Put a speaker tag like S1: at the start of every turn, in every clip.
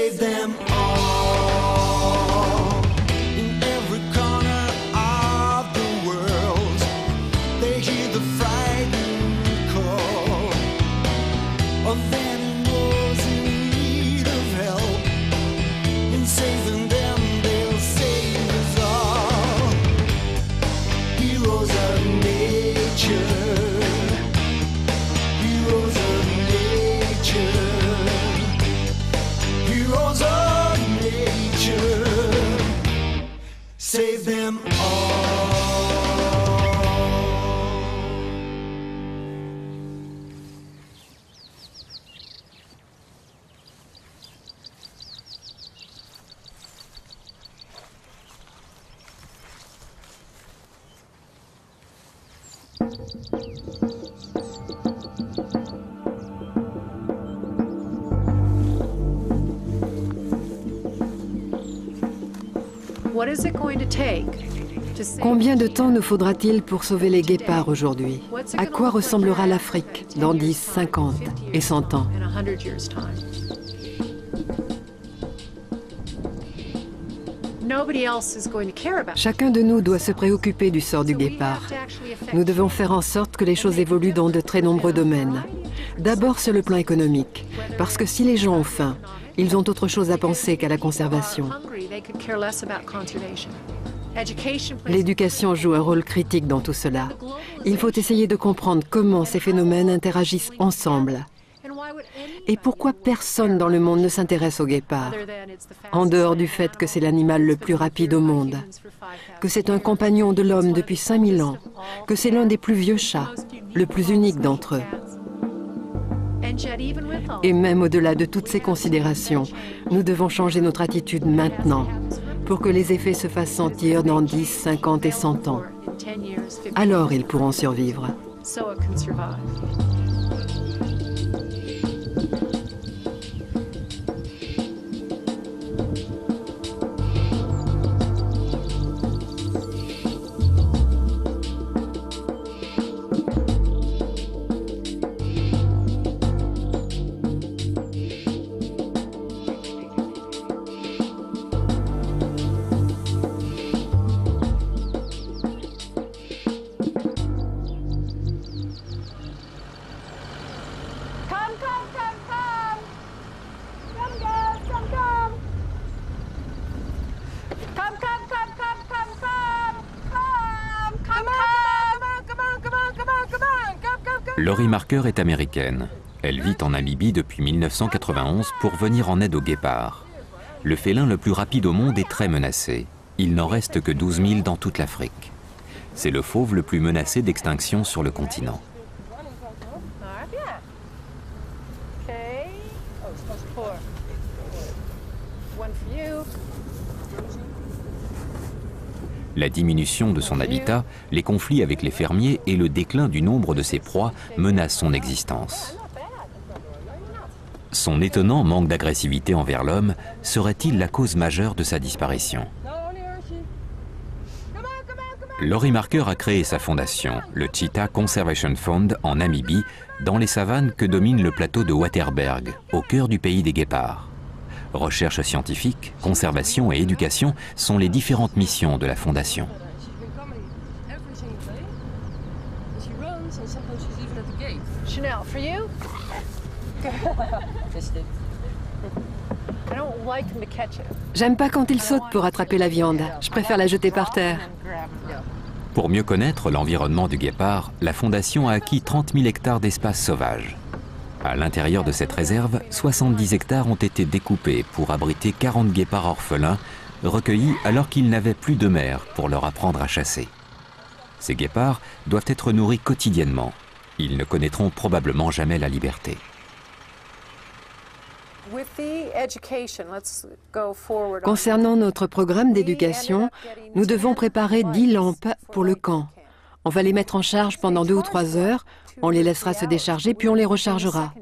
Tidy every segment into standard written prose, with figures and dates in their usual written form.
S1: save them all. In every corner of the world, they hear the frightened call of animals in need of help. In saving them, they'll save us all. Heroes of nature, heroes of nature, heroes of nature, save them all.
S2: Combien de temps nous faudra-t-il pour sauver les guépards aujourd'hui? À quoi ressemblera l'Afrique dans 10, 50 et 100 ans? Chacun de nous doit se préoccuper du sort du guépard. Nous devons faire en sorte que les choses évoluent dans de très nombreux domaines. D'abord sur le plan économique, parce que si les gens ont faim, ils ont autre chose à penser qu'à la conservation. L'éducation joue un rôle critique dans tout cela. Il faut essayer de comprendre comment ces phénomènes interagissent ensemble. Et pourquoi personne dans le monde ne s'intéresse au guépard, en dehors du fait que c'est l'animal le plus rapide au monde, que c'est un compagnon de l'homme depuis 5000 ans, que c'est l'un des plus vieux chats, le plus unique d'entre eux. Et même au-delà de toutes ces considérations, nous devons changer notre attitude maintenant pour que les effets se fassent sentir dans 10, 50 et 100 ans. Alors ils pourront survivre.
S3: Laurie Marker est américaine. Elle vit en Namibie depuis 1991 pour venir en aide aux guépards. Le félin le plus rapide au monde est très menacé. Il n'en reste que 12 000 dans toute l'Afrique. C'est le fauve le plus menacé d'extinction sur le continent. La diminution de son habitat, les conflits avec les fermiers et le déclin du nombre de ses proies menacent son existence. Son étonnant manque d'agressivité envers l'homme serait-il la cause majeure de sa disparition? Laurie Marker a créé sa fondation, le Cheetah Conservation Fund en Namibie, dans les savanes que domine le plateau de Waterberg, au cœur du pays des guépards. Recherche scientifique, conservation et éducation sont les différentes missions de la Fondation.
S2: J'aime pas quand il saute pour attraper la viande. Je préfère la jeter par terre.
S3: Pour mieux connaître l'environnement du guépard, la Fondation a acquis 30 000 hectares d'espace sauvage. À l'intérieur de cette réserve, 70 hectares ont été découpés pour abriter 40 guépards orphelins, recueillis alors qu'ils n'avaient plus de mère pour leur apprendre à chasser. Ces guépards doivent être nourris quotidiennement. Ils ne connaîtront probablement jamais la liberté.
S2: Concernant notre programme d'éducation, nous devons préparer 10 lampes pour le camp. On va les mettre en charge pendant 2 ou 3 heures, on les laissera se décharger puis on les rechargera.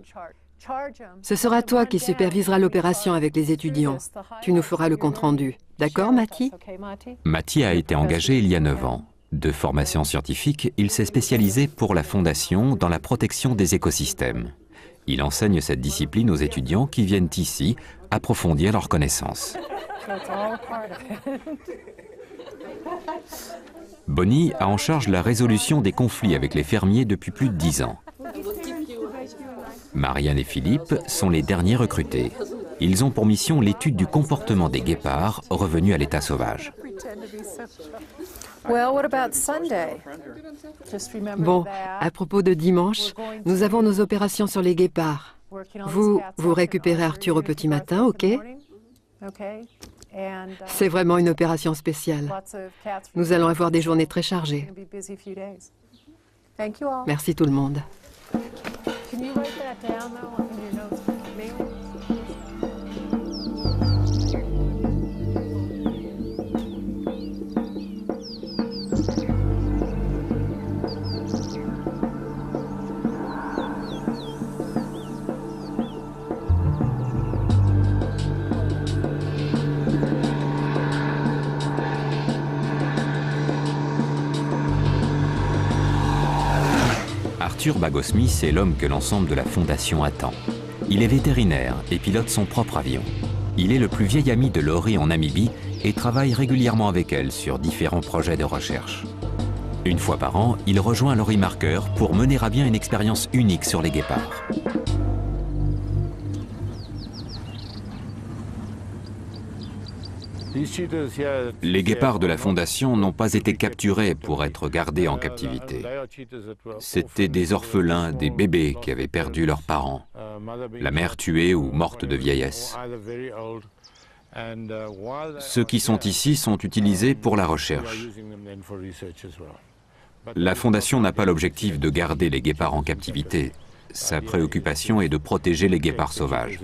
S2: Ce sera toi qui superviseras l'opération avec les étudiants. Tu nous feras le compte-rendu. D'accord, Mati?
S3: Mati a été engagé il y a 9 ans. De formation scientifique, il s'est spécialisé pour la Fondation dans la protection des écosystèmes. Il enseigne cette discipline aux étudiants qui viennent ici, approfondir leurs connaissances. Bonnie a en charge la résolution des conflits avec les fermiers depuis plus de 10 ans. Marianne et Philippe sont les derniers recrutés. Ils ont pour mission l'étude du comportement des guépards revenus à l'état sauvage.
S2: Bon, à propos de dimanche, nous avons nos opérations sur les guépards. Vous récupérez Arthur au petit matin, ok? C'est vraiment une opération spéciale. Nous allons avoir des journées très chargées. Merci tout le monde.
S3: Arthur Bagosmith est l'homme que l'ensemble de la Fondation attend. Il est vétérinaire et pilote son propre avion. Il est le plus vieil ami de Laurie en Namibie et travaille régulièrement avec elle sur différents projets de recherche. Une fois par an, il rejoint Laurie Marker pour mener à bien une expérience unique sur les guépards. Les guépards de la Fondation n'ont pas été capturés pour être gardés en captivité. C'étaient des orphelins, des bébés qui avaient perdu leurs parents, la mère tuée ou morte de vieillesse. Ceux qui sont ici sont utilisés pour la recherche. La Fondation n'a pas l'objectif de garder les guépards en captivité. Sa préoccupation est de protéger les guépards sauvages.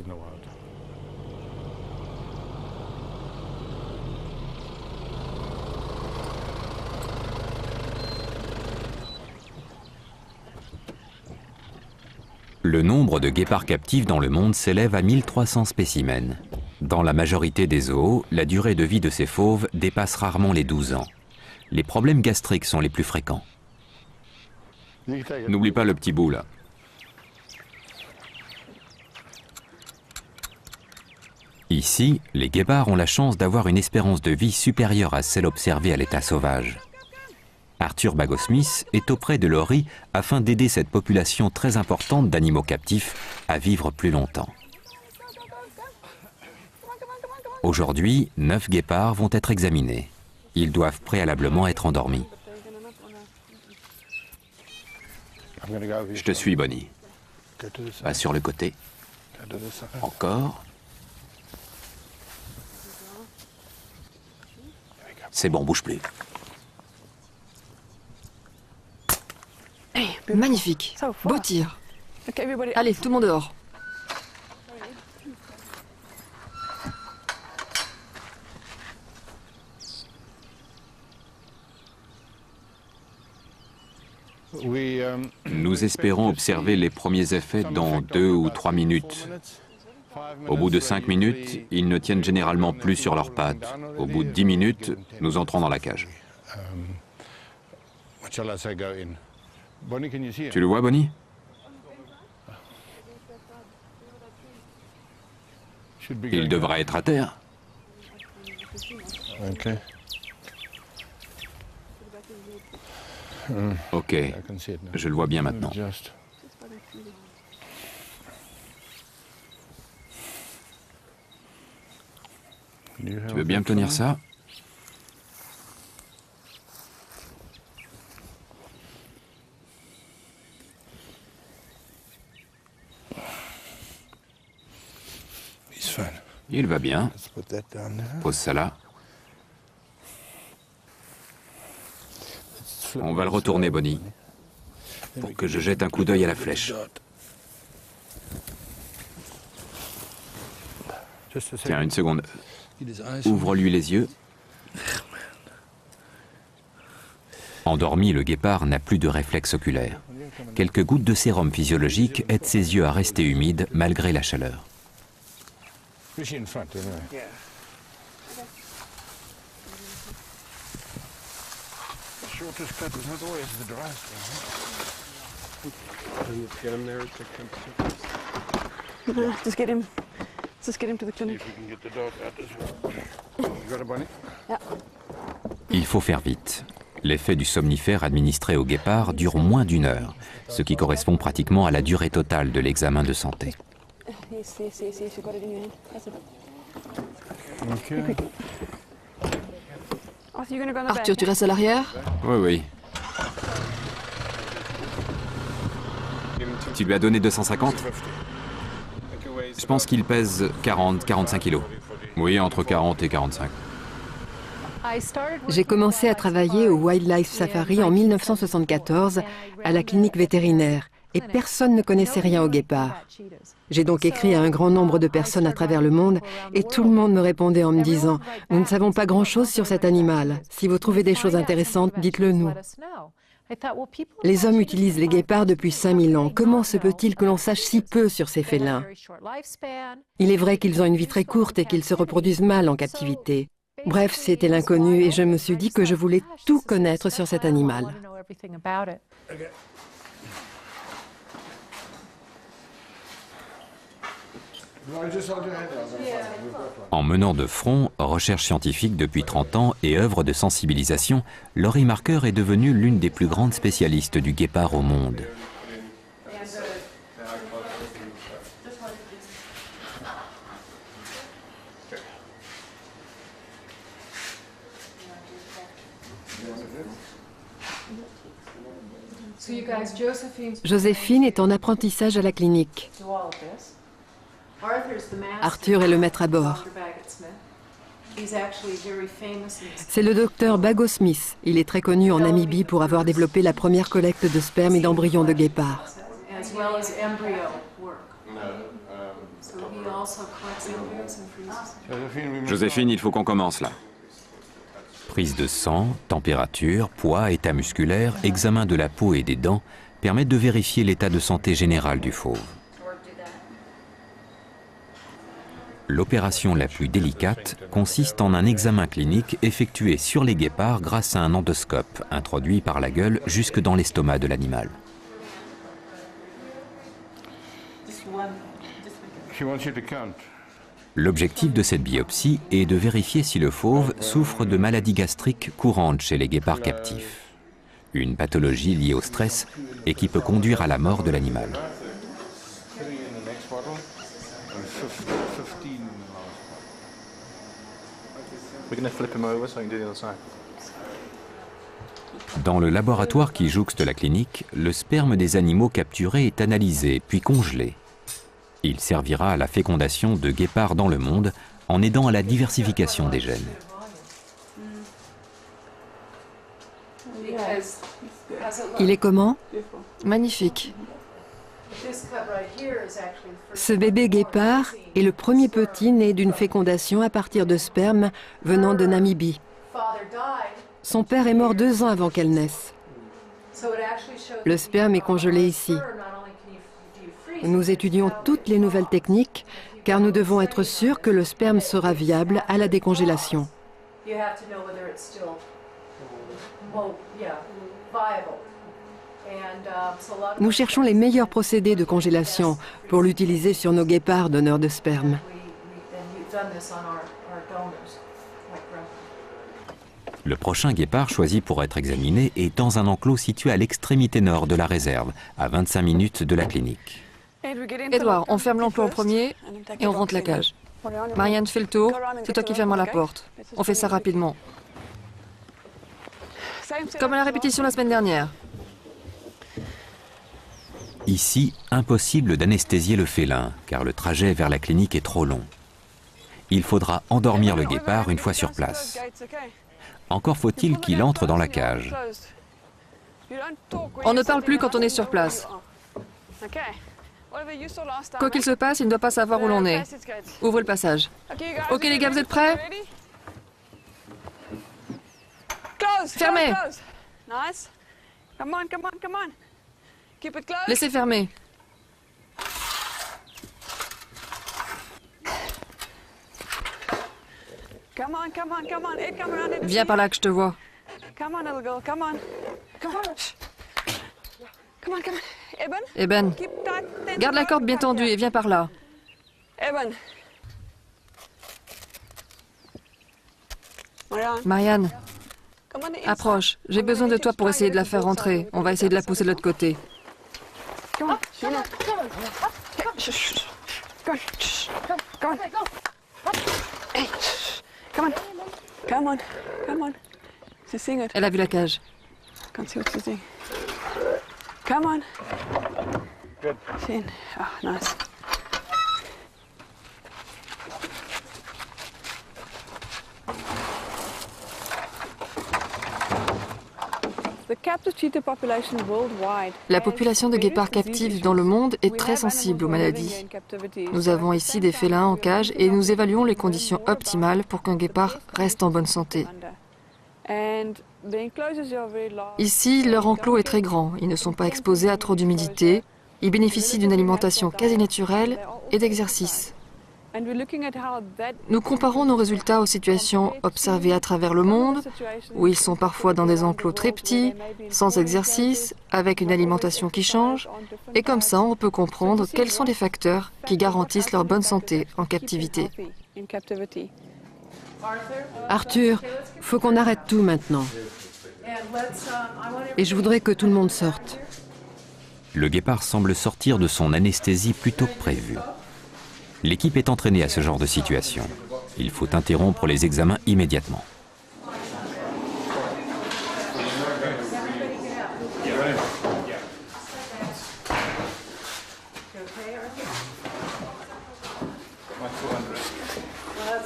S3: Le nombre de guépards captifs dans le monde s'élève à 1300 spécimens. Dans la majorité des zoos, la durée de vie de ces fauves dépasse rarement les 12 ans. Les problèmes gastriques sont les plus fréquents. N'oublie pas le petit bout là. Ici, les guépards ont la chance d'avoir une espérance de vie supérieure à celle observée à l'état sauvage. Arthur Bagosmith est auprès de Laurie afin d'aider cette population très importante d'animaux captifs à vivre plus longtemps. Aujourd'hui, 9 guépards vont être examinés. Ils doivent préalablement être endormis. Je te suis, Bonnie. Pas sur le côté. Encore. C'est bon, bouge plus.
S2: Magnifique. Beau tir. Allez, tout le monde dehors.
S3: Nous espérons observer les premiers effets dans 2 ou 3 minutes. Au bout de 5 minutes, ils ne tiennent généralement plus sur leurs pattes. Au bout de 10 minutes, nous entrons dans la cage. Tu le vois, Bonnie? Il devrait être à terre. Ok, je le vois bien maintenant. Tu veux bien me tenir ça? Il va bien. Pose ça là. On va le retourner, Bonnie, pour que je jette un coup d'œil à la flèche. Tiens, une seconde. Ouvre-lui les yeux. Endormi, le guépard n'a plus de réflexe oculaire. Quelques gouttes de sérum physiologique aident ses yeux à rester humides malgré la chaleur.
S4: Let's get him to the clinic.
S3: Il faut faire vite. L'effet du somnifère administré au guépard dure moins d'1 heure, ce qui correspond pratiquement à la durée totale de l'examen de santé.
S4: Yes, you got it in your hand. That's it.
S1: Okay.
S4: Arthur, you're gonna go on the back.
S2: Arthur, tu restes à l'arrière?
S3: Oui, oui. Tu lui as donné 250? Je pense qu'il pèse 40-45 kilos. Oui, entre 40 et 45.
S2: J'ai commencé à travailler au Wildlife Safari en 1974 à la clinique vétérinaire et personne ne connaissait rien au guépard. J'ai donc écrit à un grand nombre de personnes à travers le monde et tout le monde me répondait en me disant « Nous ne savons pas grand-chose sur cet animal. Si vous trouvez des choses intéressantes, dites-le nous. » Les hommes utilisent les guépards depuis 5000 ans. Comment se peut-il que l'on sache si peu sur ces félins? Il est vrai qu'ils ont une vie très courte et qu'ils se reproduisent mal en captivité. Bref, c'était l'inconnu et je me suis dit que je voulais tout connaître sur cet animal.
S3: En menant de front recherche scientifique depuis 30 ans et œuvre de sensibilisation, Laurie Marker est devenue l'une des plus grandes spécialistes du guépard au monde.
S2: Joséphine est en apprentissage à la clinique. Arthur est le maître à bord. C'est le docteur Bago Smith. Il est très connu en Namibie pour avoir développé la première collecte de sperme et d'embryons de guépard.
S3: Joséphine, il faut qu'on commence là. Prise de sang, température, poids, état musculaire, examen de la peau et des dents permettent de vérifier l'état de santé général du fauve. L'opération la plus délicate consiste en un examen clinique effectué sur les guépards grâce à un endoscope introduit par la gueule jusque dans l'estomac de l'animal. L'objectif de cette biopsie est de vérifier si le fauve souffre de maladies gastriques courantes chez les guépards captifs, une pathologie liée au stress et qui peut conduire à la mort de l'animal. Dans le laboratoire qui jouxte la clinique, le sperme des animaux capturés est analysé puis congelé. Il servira à la fécondation de guépards dans le monde en aidant à la diversification des gènes.
S2: Il est comment?
S5: Magnifique.
S2: Ce bébé guépard est le premier petit né d'une fécondation à partir de sperme venant de Namibie. Son père est mort 2 ans avant qu'elle naisse. Le sperme est congelé ici. Nous étudions toutes les nouvelles techniques car nous devons être sûrs que le sperme sera viable à la décongélation. Nous cherchons les meilleurs procédés de congélation pour l'utiliser sur nos guépards donneurs de sperme.
S3: Le prochain guépard choisi pour être examiné est dans un enclos situé à l'extrémité nord de la réserve, à 25 minutes de la clinique.
S5: Edouard, on ferme l'enclos en premier et on rentre la cage. Marianne fait le tour, c'est toi qui fermes la porte. On fait ça rapidement. Comme à la répétition la semaine dernière.
S3: Ici, impossible d'anesthésier le félin, car le trajet vers la clinique est trop long. Il faudra endormir le guépard une fois sur place. Encore faut-il qu'il entre dans la cage.
S5: On ne parle plus quand on est sur place. Quoi qu'il se passe, il ne doit pas savoir où l'on est. Ouvrez le passage. Ok les gars, vous êtes prêts? Fermez. Laissez fermer. Viens par là que je te vois. Eben, garde la corde bien tendue et viens par là. Marianne, approche. J'ai besoin de toi pour essayer de la faire rentrer. On va essayer de la pousser de l'autre côté.
S4: Come on, Sheila. Shh, shh. Go on. Shh. Go on. Hey, shh. Come on. Come on. Come on. She's seeing it.
S5: Elle a vu la cage.
S4: Go and see what she's doing. Come on.
S6: Good.
S4: She's in. Oh, nice.
S5: La population de guépards captifs dans le monde est très sensible aux maladies. Nous avons ici des félins en cage et nous évaluons les conditions optimales pour qu'un guépard reste en bonne santé. Ici, leur enclos est très grand. Ils ne sont pas exposés à trop d'humidité. Ils bénéficient d'une alimentation quasi naturelle et d'exercice. Nous comparons nos résultats aux situations observées à travers le monde, où ils sont parfois dans des enclos très petits, sans exercice, avec une alimentation qui change, et comme ça on peut comprendre quels sont les facteurs qui garantissent leur bonne santé en captivité.
S2: Arthur, faut qu'on arrête tout maintenant. Et je voudrais que tout le monde sorte.
S3: Le guépard semble sortir de son anesthésie plus tôt que prévu. L'équipe est entraînée à ce genre de situation. Il faut interrompre les examens immédiatement.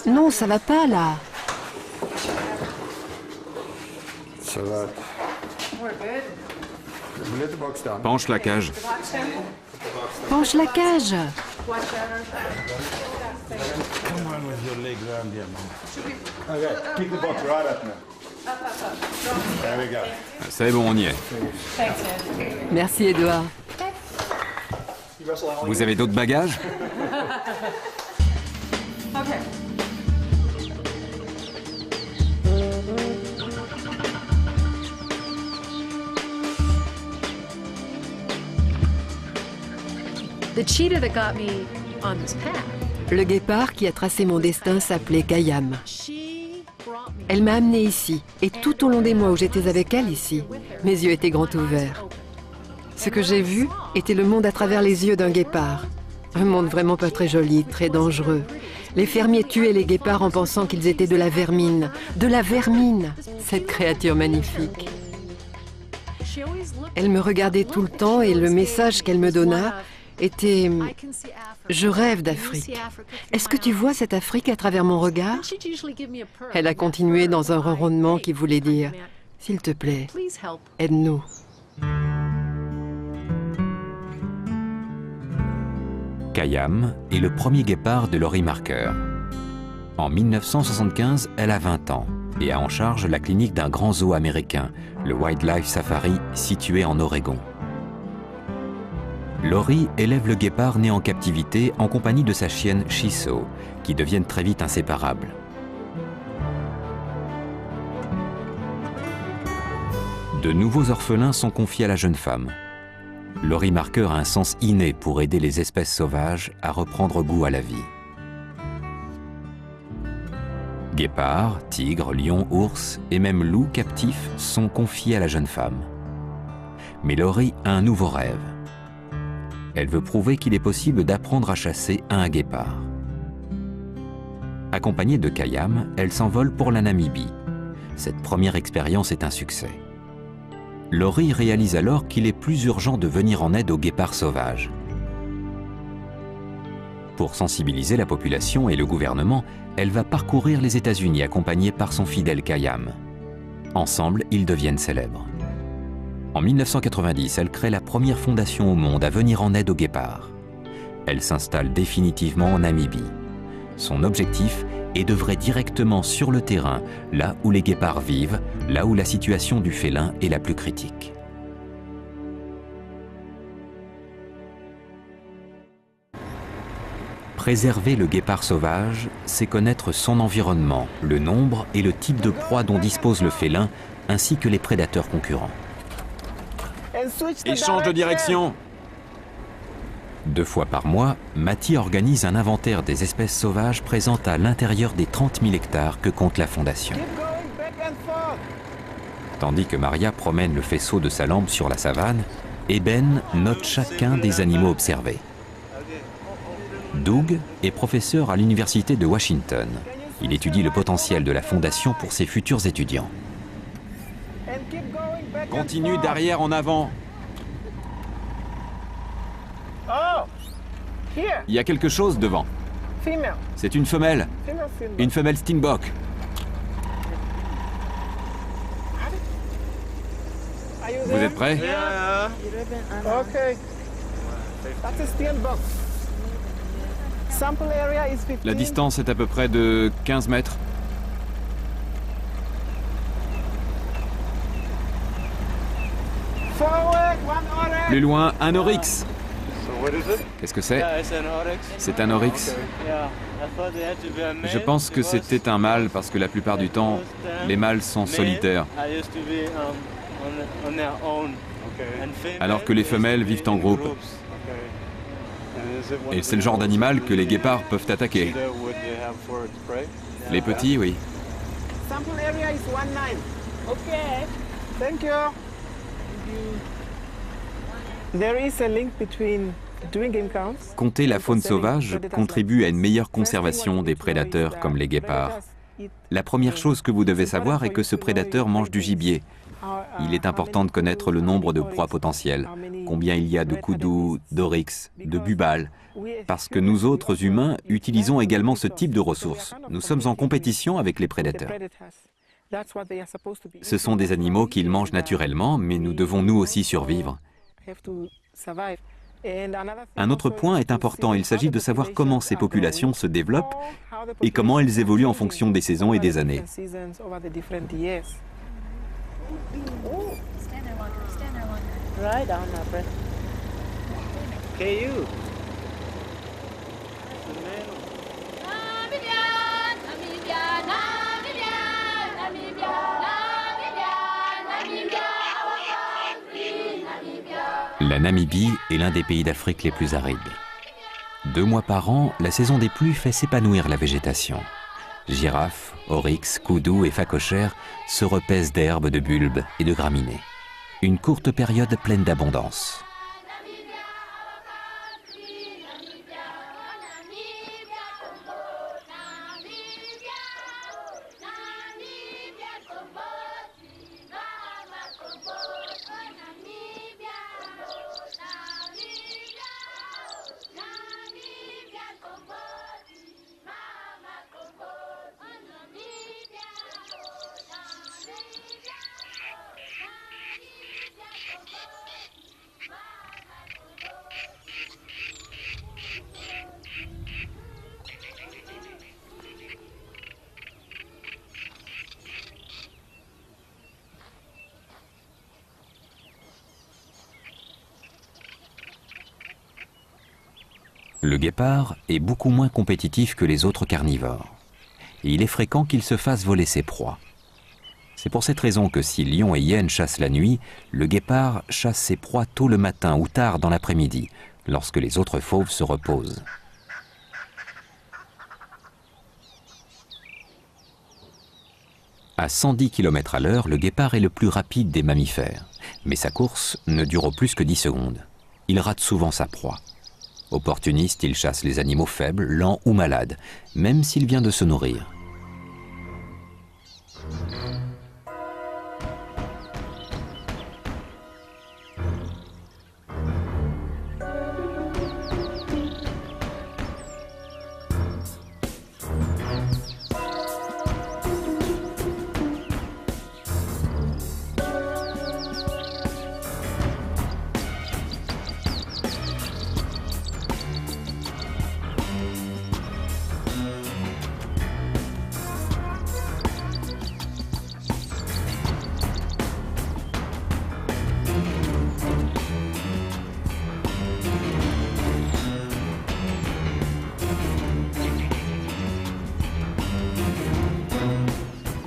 S2: Non, ça va pas là.
S6: So that. Let the box down.
S3: Penche la cage.
S2: Penche la cage.
S6: Come on with your legs around here, man. Okay, kick the box right up now. There we go.
S3: C'est bon, on y est.
S2: Merci, Edouard.
S3: Vous avez d'autres bagages?
S7: The cheetah that got me on this path,
S2: Le guépard qui a tracé mon destin s'appelait Kayam.
S7: she brought me
S2: Elle m'a amenée ici, et tout au long des mois où j'étais avec elle ici, mes yeux étaient grands ouverts. Ce que j'ai vu était le monde à travers les yeux d'un guépard. Un monde vraiment pas très joli, très dangereux. Les fermiers tuaient les guépards en pensant qu'ils étaient de la vermine. De la vermine, cette créature magnifique.
S7: She always looked
S2: Elle me regardait tout le temps et le message qu'elle me donna était
S7: I can see Africa.
S2: Je rêve
S7: Can you
S2: d'Afrique.
S7: see Africa through
S2: Est-ce
S7: my
S2: que tu
S7: eyes?
S2: vois cette Afrique à travers mon regard?
S7: And she'd usually give me a purr.
S2: Elle a continué dans un ronronnement qui voulait dire S'il te plaît,
S7: Please help.
S2: aide-nous.
S3: Kayam est le premier guépard de Laurie Marker. En 1975, elle a 20 ans et a en charge la clinique d'un grand zoo américain, le Wildlife Safari, situé en Oregon. Laurie élève le guépard né en captivité en compagnie de sa chienne Shiso, qui deviennent très vite inséparables. De nouveaux orphelins sont confiés à la jeune femme. Laurie Marker a un sens inné pour aider les espèces sauvages à reprendre goût à la vie. Guépards, tigres, lions, ours et même loups captifs sont confiés à la jeune femme. Mais Laurie a un nouveau rêve. Elle veut prouver qu'il est possible d'apprendre à chasser un guépard. Accompagnée de Kayam, elle s'envole pour la Namibie. Cette première expérience est un succès. Laurie réalise alors qu'il est plus urgent de venir en aide aux guépards sauvages. Pour sensibiliser la population et le gouvernement, elle va parcourir les États-Unis accompagnée par son fidèle Kayam. Ensemble, ils deviennent célèbres. En 1990, elle crée la première fondation au monde à venir en aide aux guépards. Elle s'installe définitivement en Namibie. Son objectif est d'œuvrer directement sur le terrain, là où les guépards vivent, là où la situation du félin est la plus critique. Préserver le guépard sauvage, c'est connaître son environnement, le nombre et le type de proie dont dispose le félin, ainsi que les prédateurs concurrents.
S1: Il change de direction.
S3: 2 fois par mois, Matty organise un inventaire des espèces sauvages présentes à l'intérieur des 30 000 hectares que compte la Fondation. Tandis que Maria promène le faisceau de sa lampe sur la savane, Eben note chacun des animaux observés. Doug est professeur à l'université de Washington. Il étudie le potentiel de la fondation pour ses futurs étudiants.
S1: Continue d'arrière en avant. Il y a quelque chose devant. C'est une femelle. Une femelle Stingbok. Vous êtes prêts? La distance est à peu près de 15 mètres. Plus loin, un oryx. Qu'est-ce que c'est? C'est un oryx. Je pense que c'était un mâle parce que la plupart du temps, les mâles sont solitaires. Alors que les femelles vivent en groupe. Et c'est le genre d'animal que les guépards peuvent attaquer. Les petits, oui. Compter la faune sauvage contribue à une meilleure conservation des prédateurs comme les guépards. La première chose que vous devez savoir est que ce prédateur mange du gibier. Il est important de connaître le nombre de proies potentielles, combien il y a de koudous, d'oryx, de bubales, parce que nous autres humains utilisons également ce type de ressources. Nous sommes en compétition avec les prédateurs. Ce sont des animaux qu'ils mangent naturellement, mais nous devons nous aussi survivre. Un autre point est important, il s'agit de savoir comment ces populations se développent et comment elles évoluent en fonction des saisons et des années.
S3: La Namibie est l'un des pays d'Afrique les plus arides. 2 mois par an, la saison des pluies fait s'épanouir la végétation. Girafes, oryx, koudous et phacochères se repaissent d'herbes, de bulbes et de graminées. Une courte période pleine d'abondance. Le guépard est beaucoup moins compétitif que les autres carnivores. Et il est fréquent qu'il se fasse voler ses proies. C'est pour cette raison que si lion et hyène chassent la nuit, le guépard chasse ses proies tôt le matin ou tard dans l'après-midi, lorsque les autres fauves se reposent. À 110 km/h, le guépard est le plus rapide des mammifères. Mais sa course ne dure plus que 10 secondes. Il rate souvent sa proie. Opportuniste, il chasse les animaux faibles, lents ou malades, même s'il vient de se nourrir.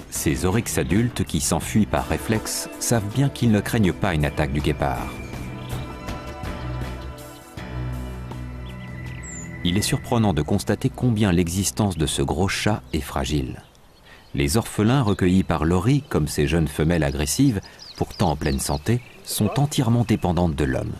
S3: Ces oryx adultes qui s'enfuient par réflexe savent bien qu'ils ne craignent pas une attaque du guépard. Il est surprenant de constater combien l'existence de ce gros chat est fragile. Les orphelins recueillis par Laurie, comme ces jeunes femelles agressives, pourtant en pleine santé, sont entièrement dépendantes de l'homme.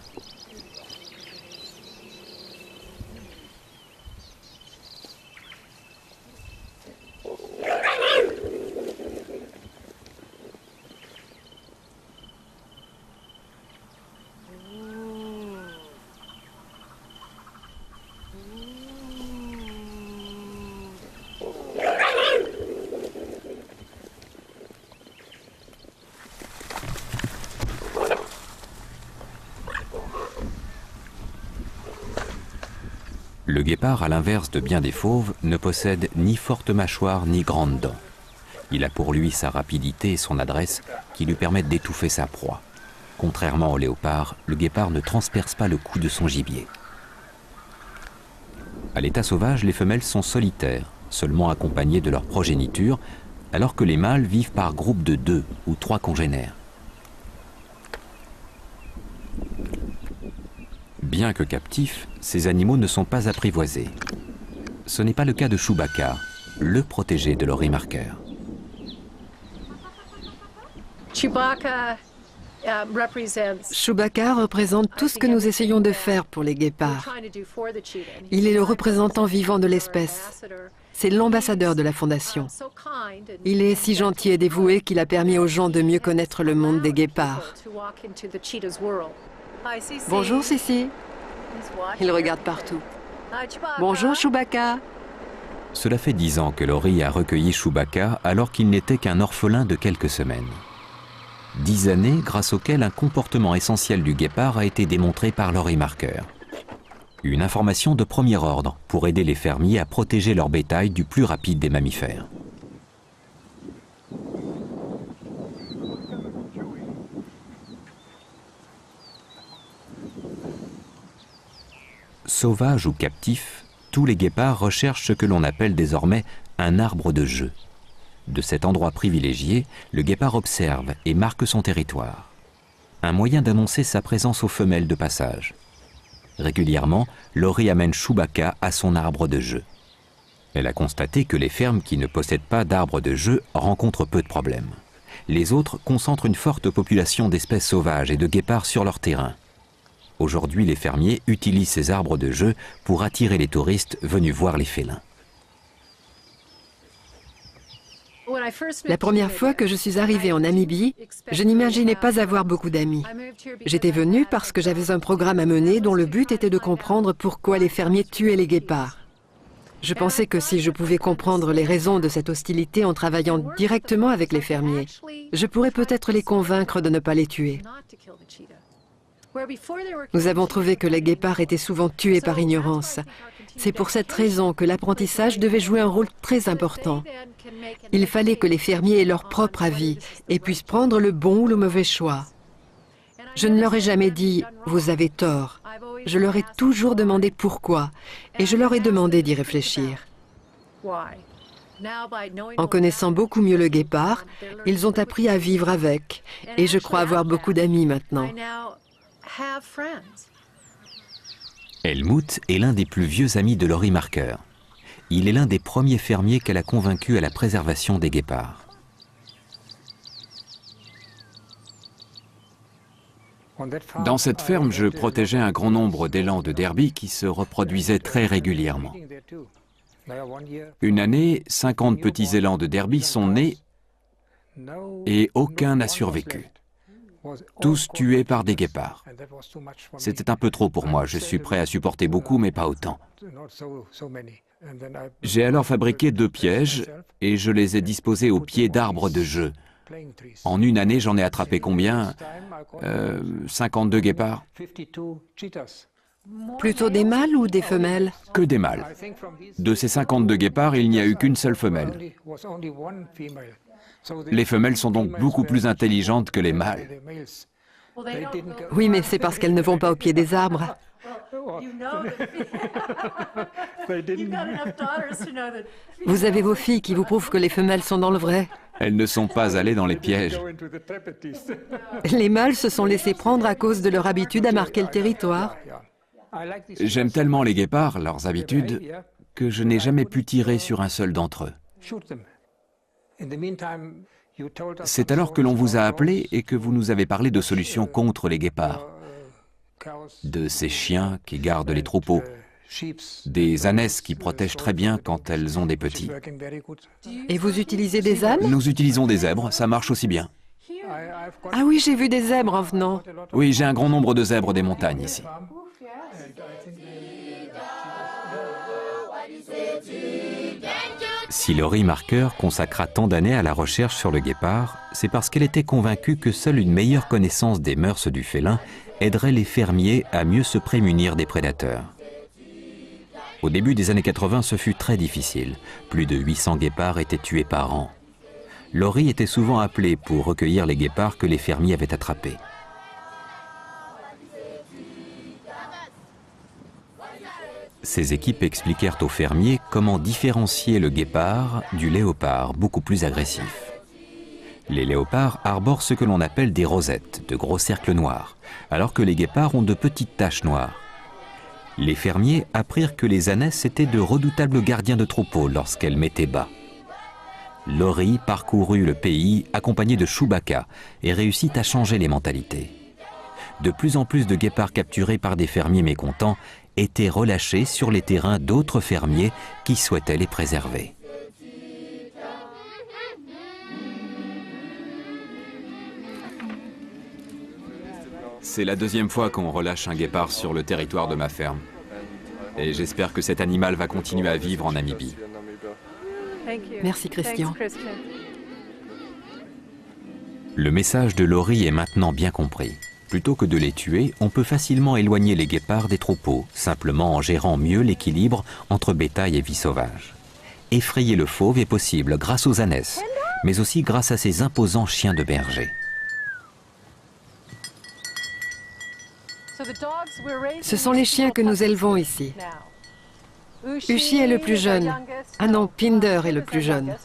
S3: Le guépard, à l'inverse de bien des fauves, ne possède ni forte mâchoire ni grandes dents. Il a pour lui sa rapidité et son adresse qui lui permettent d'étouffer sa proie. Contrairement au léopard, le guépard ne transperce pas le cou de son gibier. À l'état sauvage, les femelles sont solitaires, seulement accompagnées de leur progéniture, alors que les mâles vivent par groupe de 2 ou 3 congénères. Bien que captifs, ces animaux ne sont pas apprivoisés. Ce n'est pas le cas de Chewbacca, le protégé de Laurie Marker.
S7: Chewbacca
S2: Chewbacca représente tout ce que nous essayons de faire pour les guépards. Il est le représentant vivant de l'espèce. C'est l'ambassadeur de la Fondation. Il est si gentil et dévoué qu'il a permis aux gens de mieux connaître le monde des guépards. Bonjour, Sissi. Il regarde partout. Bonjour, Chewbacca.
S3: Cela fait 10 ans que Laurie a recueilli Chewbacca alors qu'il n'était qu'un orphelin de quelques semaines. 10 années grâce auxquelles un comportement essentiel du guépard a été démontré par Laurie Marker. Une information de premier ordre pour aider les fermiers à protéger leur bétail du plus rapide des mammifères. Sauvages ou captifs, tous les guépards recherchent ce que l'on appelle désormais un arbre de jeu. De cet endroit privilégié, le guépard observe et marque son territoire. Un moyen d'annoncer sa présence aux femelles de passage. Régulièrement, Laurie amène Chewbacca à son arbre de jeu. Elle a constaté que les fermes qui ne possèdent pas d'arbre de jeu rencontrent peu de problèmes. Les autres concentrent une forte population d'espèces sauvages et de guépards sur leur terrain. Aujourd'hui, les fermiers utilisent ces arbres de jeu pour attirer les touristes venus voir les félins.
S2: La première fois que je suis arrivée en Namibie, je n'imaginais pas avoir beaucoup d'amis. J'étais venue parce que j'avais un programme à mener dont le but était de comprendre pourquoi les fermiers tuaient les guépards. Je pensais que si je pouvais comprendre les raisons de cette hostilité en travaillant directement avec les fermiers, je pourrais peut-être les convaincre de ne pas les tuer. Nous avons trouvé que les guépards étaient souvent tués par ignorance. C'est pour cette raison que l'apprentissage devait jouer un rôle très important. Il fallait que les fermiers aient leur propre avis et puissent prendre le bon ou le mauvais choix. Je ne leur ai jamais dit « vous avez tort ». Je leur ai toujours demandé pourquoi et je leur ai demandé d'y réfléchir. En connaissant beaucoup mieux le guépard, ils ont appris à vivre avec et je crois avoir beaucoup d'amis maintenant.
S3: Helmut est l'un des plus vieux amis de Laurie Marker. Il est l'un des premiers fermiers qu'elle a convaincu à la préservation des guépards.
S8: Dans cette ferme, je protégeais un grand nombre d'élans de derby qui se reproduisaient très régulièrement. Une année, 50 petits élans de derby sont nés et aucun n'a survécu. Tous tués par des guépards. C'était un peu trop pour moi, je suis prêt à supporter beaucoup, mais pas autant. J'ai alors fabriqué 2 pièges et je les ai disposés au pied d'arbres de jeu. En une année, j'en ai attrapé combien 52 guépards.
S2: Plutôt des mâles ou des femelles?
S8: Que des mâles. De ces 52 guépards, il n'y a eu qu'une seule femelle. Les femelles sont donc beaucoup plus intelligentes que les mâles.
S2: Oui, mais c'est parce qu'elles ne vont pas au pied des arbres. Vous avez vos filles qui vous prouvent que les femelles sont dans le vrai.
S8: Elles ne sont pas allées dans les pièges.
S2: Les mâles se sont laissés prendre à cause de leur habitude à marquer le territoire.
S8: J'aime tellement les guépards, leurs habitudes, que je n'ai jamais pu tirer sur un seul d'entre eux. C'est alors que l'on vous a appelé et que vous nous avez parlé de solutions contre les guépards, de ces chiens qui gardent les troupeaux, des ânesses qui protègent très bien quand elles ont des petits.
S2: Et vous utilisez des ânes?
S8: Nous utilisons des zèbres, ça marche aussi bien.
S2: Ah oui, j'ai vu des zèbres en venant.
S8: Oui, j'ai un grand nombre de zèbres des montagnes ici.
S3: Si Laurie Marker consacra tant d'années à la recherche sur le guépard, c'est parce qu'elle était convaincue que seule une meilleure connaissance des mœurs du félin aiderait les fermiers à mieux se prémunir des prédateurs. Au début des années 80, ce fut très difficile. Plus de 800 guépards étaient tués par an. Laurie était souvent appelée pour recueillir les guépards que les fermiers avaient attrapés. Ces équipes expliquèrent aux fermiers comment différencier le guépard du léopard, beaucoup plus agressif. Les léopards arborent ce que l'on appelle des rosettes, de gros cercles noirs, alors que les guépards ont de petites taches noires. Les fermiers apprirent que les ânesses étaient de redoutables gardiens de troupeaux lorsqu'elles mettaient bas. Laurie parcourut le pays accompagnée de Chewbacca et réussit à changer les mentalités. De plus en plus de guépards capturés par des fermiers mécontents étaient relâchés sur les terrains d'autres fermiers qui souhaitaient les préserver.
S8: C'est la deuxième fois qu'on relâche un guépard sur le territoire de ma ferme. Et j'espère que cet animal va continuer à vivre en Namibie.
S2: Merci, Christian.
S3: Le message de Laurie est maintenant bien compris. Plutôt que de les tuer, on peut facilement éloigner les guépards des troupeaux, simplement en gérant mieux l'équilibre entre bétail et vie sauvage. Effrayer le fauve est possible grâce aux ânesses, mais aussi grâce à ces imposants chiens de berger.
S2: Ce sont les chiens que nous élevons ici. Ushi est le plus jeune. Ah non, Pinder est le plus jeune.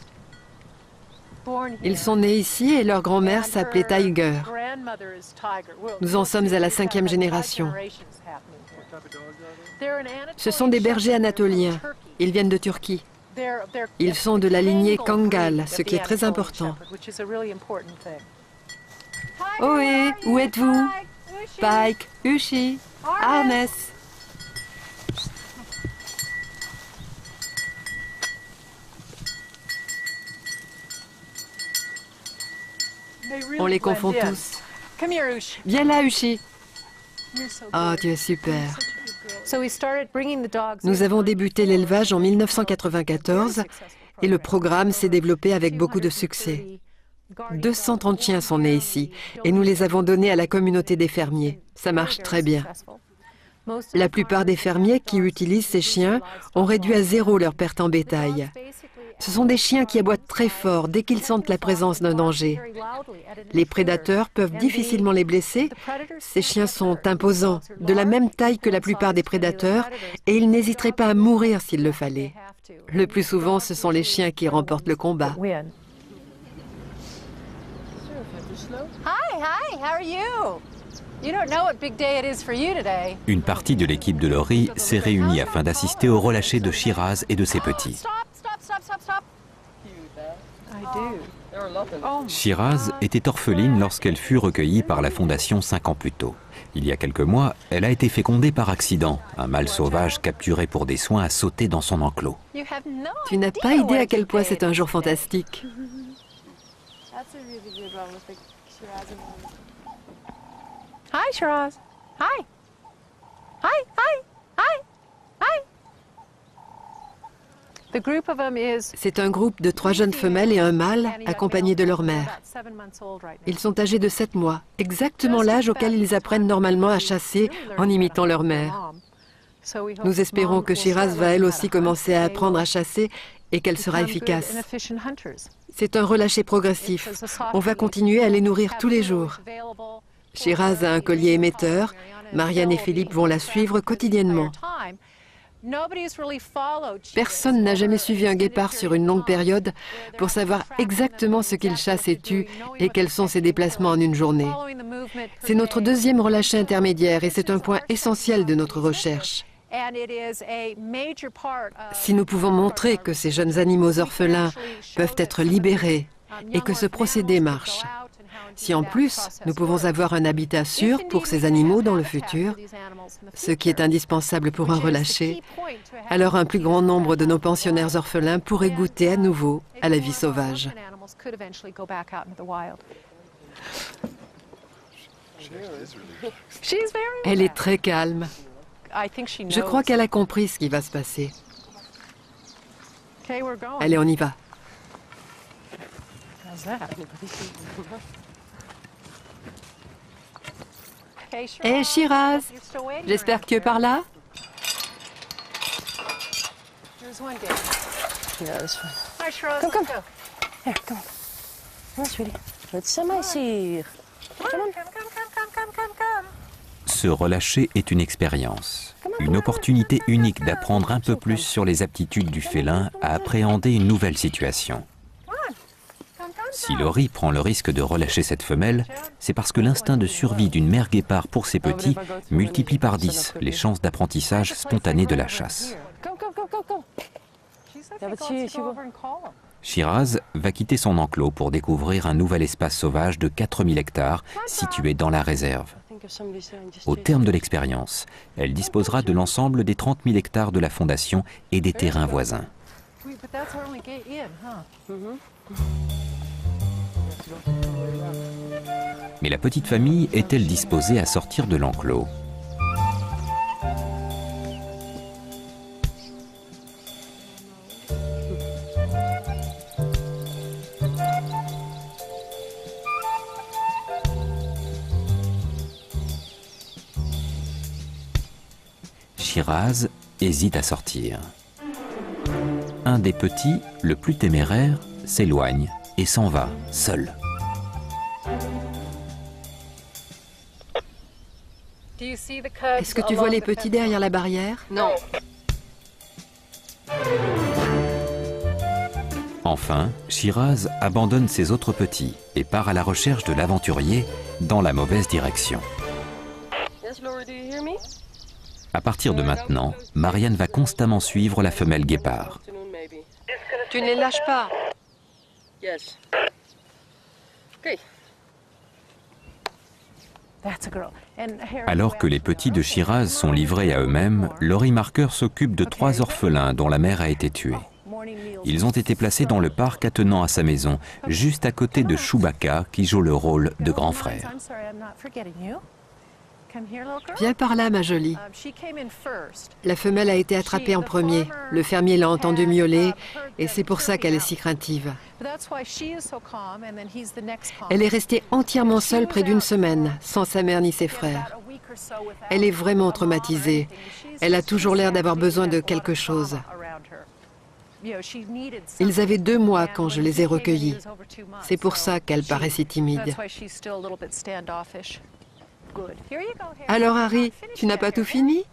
S2: Ils sont nés ici et leur grand-mère s'appelait Tiger. Nous en sommes à la 5e génération. Ce sont des bergers anatoliens. Ils viennent de Turquie. Ils sont de la lignée Kangal, ce qui est très important. Ohé, où êtes-vous? Pike, Ushi, Arnes. On les confond tous. Viens là, Ushi. Oh, tu es super. Nous avons débuté l'élevage en 1994 et le programme s'est développé avec beaucoup de succès. 230 chiens sont nés ici et nous les avons donnés à la communauté des fermiers. Ça marche très bien. La plupart des fermiers qui utilisent ces chiens ont réduit à 0 leur perte en bétail. Ce sont des chiens qui aboient très fort dès qu'ils sentent la présence d'un danger. Les prédateurs peuvent difficilement les blesser. Ces chiens sont imposants, de la même taille que la plupart des prédateurs, et ils n'hésiteraient pas à mourir s'il le fallait. Le plus souvent, ce sont les chiens qui remportent le combat.
S3: Une partie de l'équipe de Laurie s'est réunie afin d'assister au relâché de Shiraz et de ses petits. Shiraz était orpheline lorsqu'elle fut recueillie par la Fondation 5 ans plus tôt. Il y a quelques mois, elle a été fécondée par accident. Un mâle sauvage capturé pour des soins a sauté dans son enclos.
S2: Tu n'as pas idée à quel point c'est un jour fantastique.
S7: Hi, Shiraz. Hi. Hi, hi, hi, hi.
S2: C'est un groupe de 3 jeunes femelles et un mâle accompagnés de leur mère. Ils sont âgés de 7 mois, exactement l'âge auquel ils apprennent normalement à chasser en imitant leur mère. Nous espérons que Shiraz va elle aussi commencer à apprendre à chasser et qu'elle sera efficace. C'est un relâché progressif. On va continuer à les nourrir tous les jours. Shiraz a un collier émetteur. Marianne et Philippe vont la suivre quotidiennement. Personne n'a jamais suivi un guépard sur une longue période pour savoir exactement ce qu'il chasse et tue et quels sont ses déplacements en une journée. C'est notre deuxième relâché intermédiaire et c'est un point essentiel de notre recherche. Si nous pouvons montrer que ces jeunes animaux orphelins peuvent être libérés et que ce procédé marche. Si en plus, nous pouvons avoir un habitat sûr pour ces animaux dans le futur, ce qui est indispensable pour un relâché, alors un plus grand nombre de nos pensionnaires orphelins pourraient goûter à nouveau à la vie sauvage. Elle est très calme. Je crois qu'elle a compris ce qui va se passer. Allez, on y va. Hé, Shiraz, j'espère que tu es par là.
S7: Come, come. Here, come on. Come on, sweetie. Let's here. Come on. Come.
S3: Se relâcher est une expérience, une opportunité unique d'apprendre un peu plus sur les aptitudes du félin à appréhender une nouvelle situation. Si Laurie prend le risque de relâcher cette femelle, c'est parce que l'instinct de survie d'une mère guépard pour ses petits multiplie par 10 les chances d'apprentissage spontané de la chasse. Shiraz va quitter son enclos pour découvrir un nouvel espace sauvage de 4000 hectares situé dans la réserve. Au terme de l'expérience, elle disposera de l'ensemble des 30 000 hectares de la fondation et des terrains voisins. Mais la petite famille est-elle disposée à sortir de l'enclos ? Shiraz hésite à sortir. Un des petits, le plus téméraire, s'éloigne et s'en va, seul.
S2: Est-ce que tu vois les petits derrière la barrière?
S5: Non.
S3: Enfin, Shiraz abandonne ses autres petits et part à la recherche de l'aventurier dans la mauvaise direction. À partir de maintenant, Marianne va constamment suivre la femelle guépard.
S5: Tu ne les lâches pas.
S3: Alors que les petits de Shiraz sont livrés à eux-mêmes, Laurie Marker s'occupe de 3 orphelins dont la mère a été tuée. Ils ont été placés dans le parc attenant à sa maison, juste à côté de Chewbacca, qui joue le rôle de grand frère.
S2: Viens par là, ma jolie. La femelle a été attrapée en premier. Le fermier l'a entendue miauler et c'est pour ça qu'elle est si craintive. Elle est restée entièrement seule près d'1 semaine, sans sa mère ni ses frères. Elle est vraiment traumatisée. Elle a toujours l'air d'avoir besoin de quelque chose. Ils avaient 2 mois quand je les ai recueillis. C'est pour ça qu'elle paraît si timide. Alors Harry, tu n'as pas tout fini?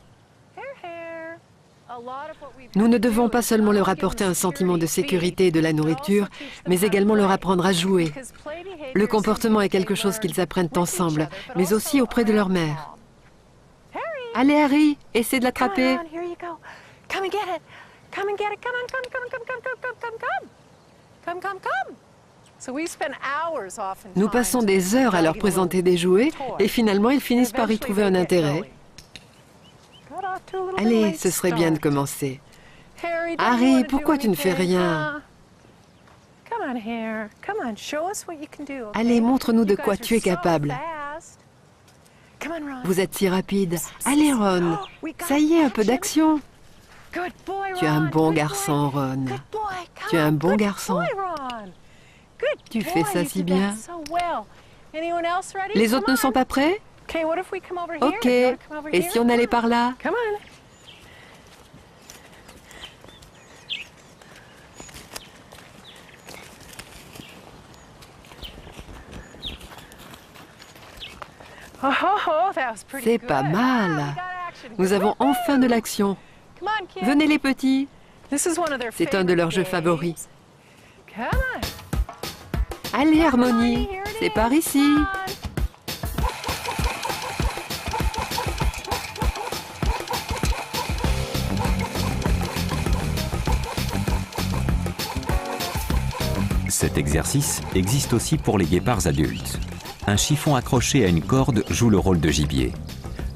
S2: Nous ne devons pas seulement leur apporter un sentiment de sécurité et de la nourriture, mais également leur apprendre à jouer. Le comportement est quelque chose qu'ils apprennent ensemble, mais aussi auprès de leur mère. Allez Harry, essaie de l'attraper. Nous passons des heures à leur présenter des jouets et finalement ils finissent par y trouver un intérêt. Allez, ce serait bien de commencer. Harry, pourquoi tu ne fais rien? Allez, montre-nous de quoi tu es capable. Vous êtes si rapide. Allez Ron, ça y est, un peu d'action. Tu es un bon garçon, Ron. Tu es un bon garçon. Tu fais ça si bien. Les autres ne sont pas prêts? Ok. Et si on allait par là? C'est pas mal. Nous avons enfin de l'action. Venez les petits. C'est un de leurs jeux favoris. Allez Harmonie, c'est par ici.
S3: Cet exercice existe aussi pour les guépards adultes. Un chiffon accroché à une corde joue le rôle de gibier.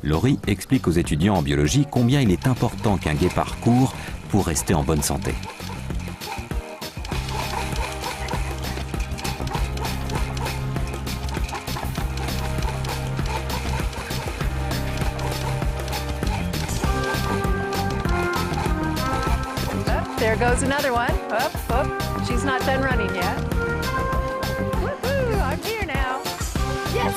S3: Laurie explique aux étudiants en biologie combien il est important qu'un guépard court pour rester en bonne santé.
S9: There goes another one. Up, up. She's not done running yet. Woohoo! I'm here now. Yes!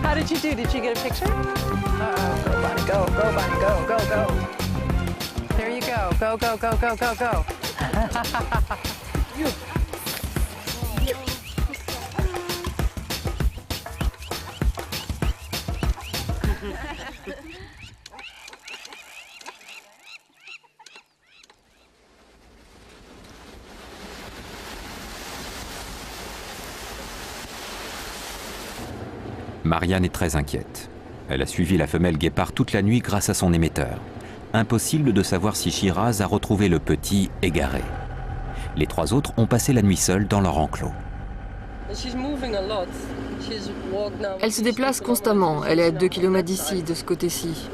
S9: How did you do? Did you get a picture? Uh-oh. Go, Bonnie, go. Go, Bonnie, go. Go, go. There you go. Go, go, go, go, go, go.
S3: Marianne est très inquiète. Elle a suivi la femelle guépard toute la nuit grâce à son émetteur. Impossible de savoir si Shiraz a retrouvé le petit égaré. Les trois autres ont passé la nuit seuls dans leur enclos.
S5: Elle se déplace constamment. Elle est à 2 km d'ici, de ce côté-ci.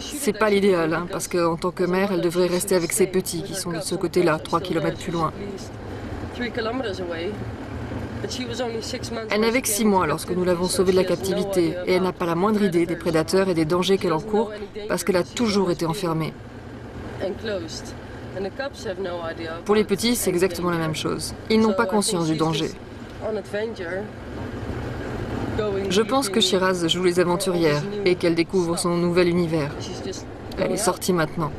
S5: C'est pas l'idéal, hein, parce qu'en tant que mère, elle devrait rester avec ses petits, qui sont de ce côté-là, 3 km plus loin. Elle n'avait que 6 mois lorsque nous l'avons sauvée de la captivité, et elle n'a pas la moindre idée des prédateurs et des dangers qu'elle encourt, parce qu'elle a toujours été enfermée. Pour les petits, c'est exactement la même chose. Ils n'ont pas conscience du danger. Je pense que Shiraz joue les aventurières et qu'elle découvre son nouvel univers. Elle est sortie maintenant.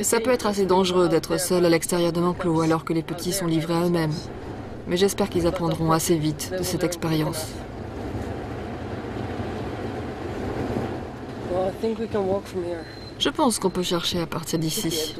S5: Ça peut être assez dangereux d'être seule à l'extérieur de l'enclos alors que les petits sont livrés à eux-mêmes. Mais j'espère qu'ils apprendront assez vite de cette expérience. Je pense qu'on peut chercher à partir d'ici.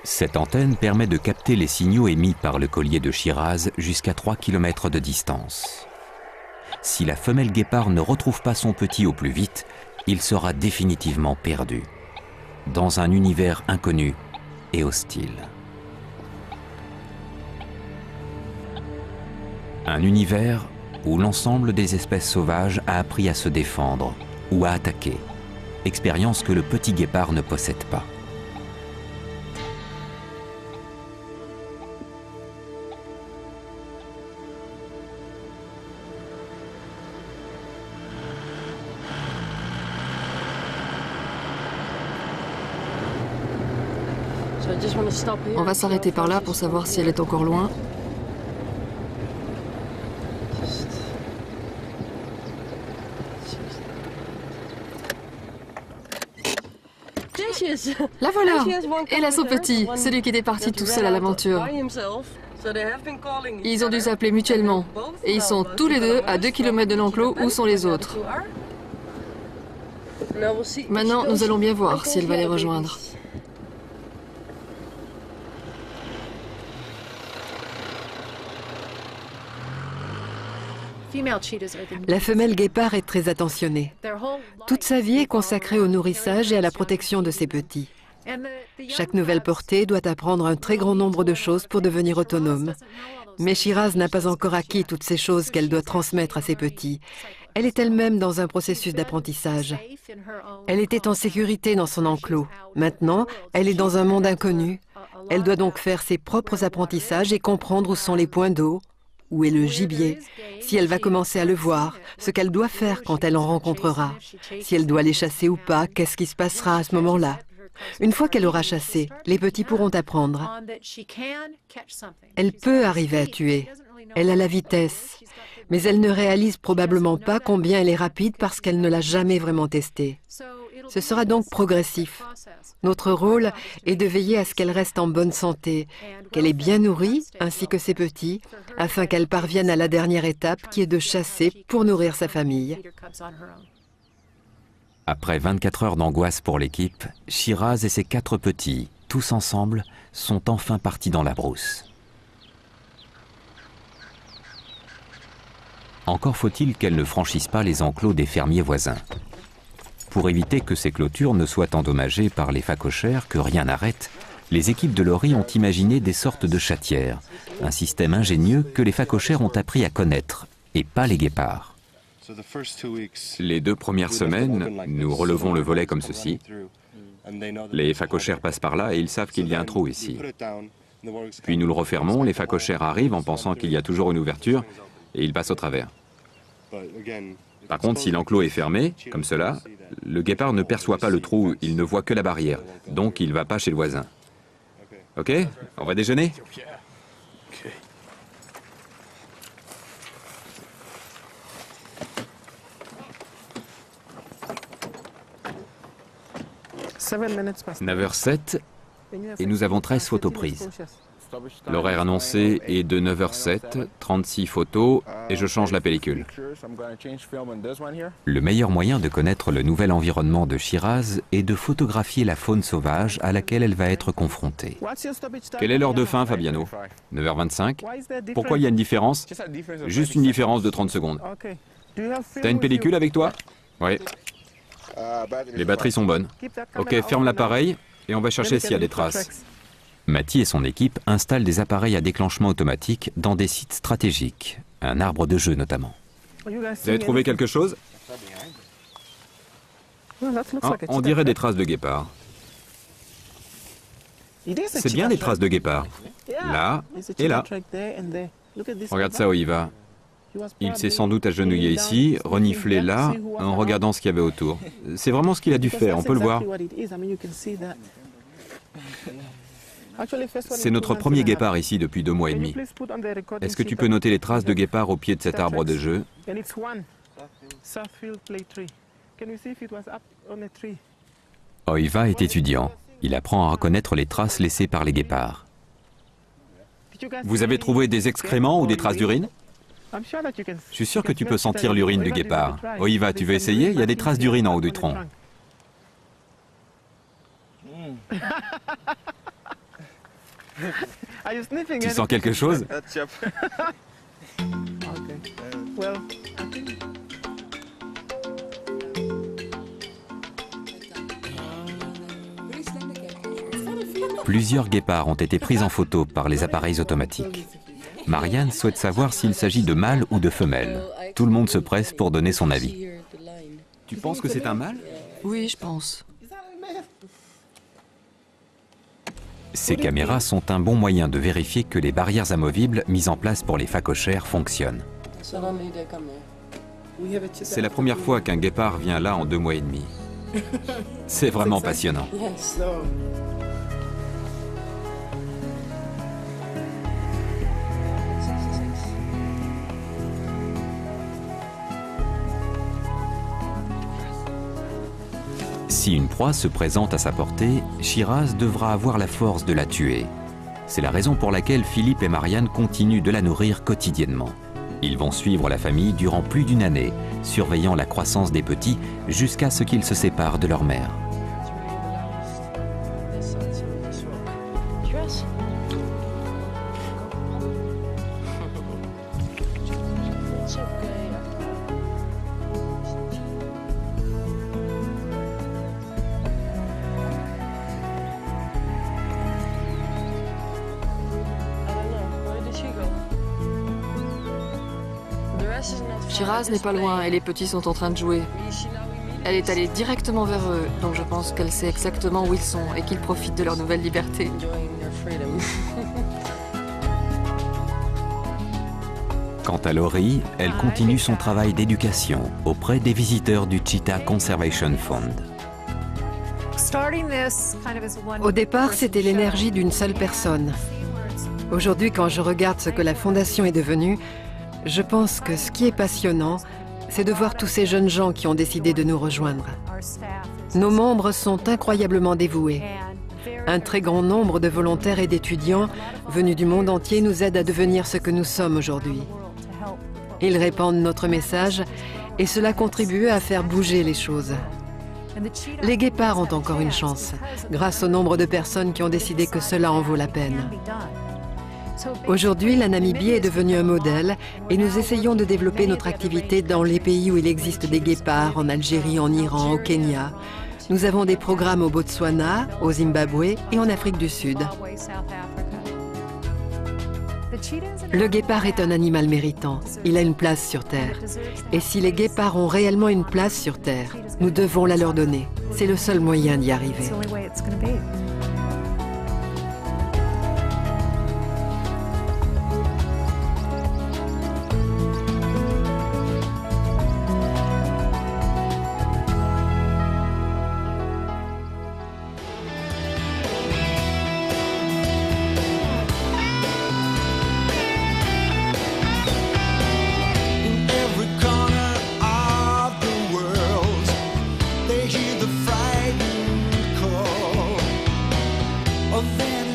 S3: Cette antenne permet de capter les signaux émis par le collier de Shiraz jusqu'à 3 km de distance. Si la femelle guépard ne retrouve pas son petit au plus vite, il sera définitivement perdu, dans un univers inconnu et hostile. Un univers où l'ensemble des espèces sauvages a appris à se défendre ou à attaquer, expérience que le petit guépard ne possède pas.
S5: On va s'arrêter par là pour savoir si elle est encore loin. La voilà! Elle a son petit, celui qui était parti tout seul à l'aventure. Ils ont dû s'appeler mutuellement. Et ils sont tous les deux à 2 km de l'enclos. Où sont les autres? Maintenant, nous allons bien voir si elle va les rejoindre.
S2: La femelle guépard est très attentionnée. Toute sa vie est consacrée au nourrissage et à la protection de ses petits. Chaque nouvelle portée doit apprendre un très grand nombre de choses pour devenir autonome. Mais Shiraz n'a pas encore acquis toutes ces choses qu'elle doit transmettre à ses petits. Elle est elle-même dans un processus d'apprentissage. Elle était en sécurité dans son enclos. Maintenant, elle est dans un monde inconnu. Elle doit donc faire ses propres apprentissages et comprendre où sont les points d'eau, où est le gibier, si elle va commencer à le voir, ce qu'elle doit faire quand elle en rencontrera, si elle doit les chasser ou pas, qu'est-ce qui se passera à ce moment-là. Une fois qu'elle aura chassé, les petits pourront apprendre. Elle peut arriver à tuer, elle a la vitesse, mais elle ne réalise probablement pas combien elle est rapide parce qu'elle ne l'a jamais vraiment testée. Ce sera donc progressif. Notre rôle est de veiller à ce qu'elle reste en bonne santé, qu'elle est bien nourrie, ainsi que ses petits, afin qu'elle parvienne à la dernière étape qui est de chasser pour nourrir sa famille.
S3: Après 24 heures d'angoisse pour l'équipe, Shiraz et ses 4 petits, tous ensemble, sont enfin partis dans la brousse. Encore faut-il qu'elles ne franchissent pas les enclos des fermiers voisins. Pour éviter que ces clôtures ne soient endommagées par les phacochères que rien n'arrête, les équipes de Laurie ont imaginé des sortes de chatières, un système ingénieux que les phacochères ont appris à connaître, et pas les guépards.
S1: Les 2 premières semaines, nous relevons le volet comme ceci. Les phacochères passent par là et ils savent qu'il y a un trou ici. Puis nous le refermons, les phacochères arrivent en pensant qu'il y a toujours une ouverture et ils passent au travers. Par contre, si l'enclos est fermé, comme cela, le guépard ne perçoit pas le trou, il ne voit que la barrière, donc il ne va pas chez le voisin. Ok? On va déjeuner? « 9h07 et nous avons 13 photos prises. L'horaire annoncé est de 9h07, 36 photos et je change la pellicule. »
S3: Le meilleur moyen de connaître le nouvel environnement de Shiraz est de photographier la faune sauvage à laquelle elle va être confrontée.
S1: Quelle est l'heure de fin, Fabiano? 9h25. Pourquoi il y a une différence? Juste une différence de 30 secondes. T'as une pellicule avec toi? Oui. Les batteries sont bonnes. Ok, ferme l'appareil et on va chercher s'il y a des traces.
S3: Matty et son équipe installent des appareils à déclenchement automatique dans des sites stratégiques, un arbre de jeu notamment.
S1: Vous avez trouvé quelque chose? On dirait des traces de guépard. C'est bien des traces de guépard. Là et là. Regarde ça où il va. Il s'est sans doute agenouillé ici, reniflé là, en regardant ce qu'il y avait autour. C'est vraiment ce qu'il a dû faire, on peut le voir. C'est notre premier guépard ici depuis 2 mois et demi. Est-ce que tu peux noter les traces de guépard au pied de cet arbre de jeu?
S3: Oiva est étudiant. Il apprend à reconnaître les traces laissées par les guépards.
S1: Vous avez trouvé des excréments ou des traces d'urine? Je suis sûr que tu peux sentir l'urine du guépard. Oiva, tu veux essayer? Il y a des traces d'urine en haut du tronc. Tu sens quelque chose?
S3: Plusieurs guépards ont été pris en photo par les appareils automatiques. Marianne souhaite savoir s'il s'agit de mâles ou de femelles. Tout le monde se presse pour donner son avis.
S1: Tu penses que c'est un mâle?
S5: Oui, je pense.
S3: Ces caméras sont un bon moyen de vérifier que les barrières amovibles mises en place pour les phacochères fonctionnent.
S1: C'est la première fois qu'un guépard vient là en 2 mois et demi. C'est vraiment passionnant.
S3: Si une proie se présente à sa portée, Shiraz devra avoir la force de la tuer. C'est la raison pour laquelle Philippe et Marianne continuent de la nourrir quotidiennement. Ils vont suivre la famille durant plus d'1 année, surveillant la croissance des petits jusqu'à ce qu'ils se séparent de leur mère.
S5: Shiraz n'est pas loin et les petits sont en train de jouer. Elle est allée directement vers eux, donc je pense qu'elle sait exactement où ils sont et qu'ils profitent de leur nouvelle liberté.
S3: Quant à Laurie, elle continue son travail d'éducation auprès des visiteurs du Cheetah Conservation Fund.
S2: Au départ, c'était l'énergie d'une seule personne. Aujourd'hui, quand je regarde ce que la Fondation est devenue, je pense que ce qui est passionnant, c'est de voir tous ces jeunes gens qui ont décidé de nous rejoindre. Nos membres sont incroyablement dévoués. Un très grand nombre de volontaires et d'étudiants venus du monde entier nous aident à devenir ce que nous sommes aujourd'hui. Ils répandent notre message et cela contribue à faire bouger les choses. Les guépards ont encore une chance, grâce au nombre de personnes qui ont décidé que cela en vaut la peine. Aujourd'hui, la Namibie est devenue un modèle et nous essayons de développer notre activité dans les pays où il existe des guépards, en Algérie, en Iran, au Kenya. Nous avons des programmes au Botswana, au Zimbabwe et en Afrique du Sud. Le guépard est un animal méritant. Il a une place sur Terre. Et si les guépards ont réellement une place sur Terre, nous devons la leur donner. C'est le seul moyen d'y arriver.
S10: Of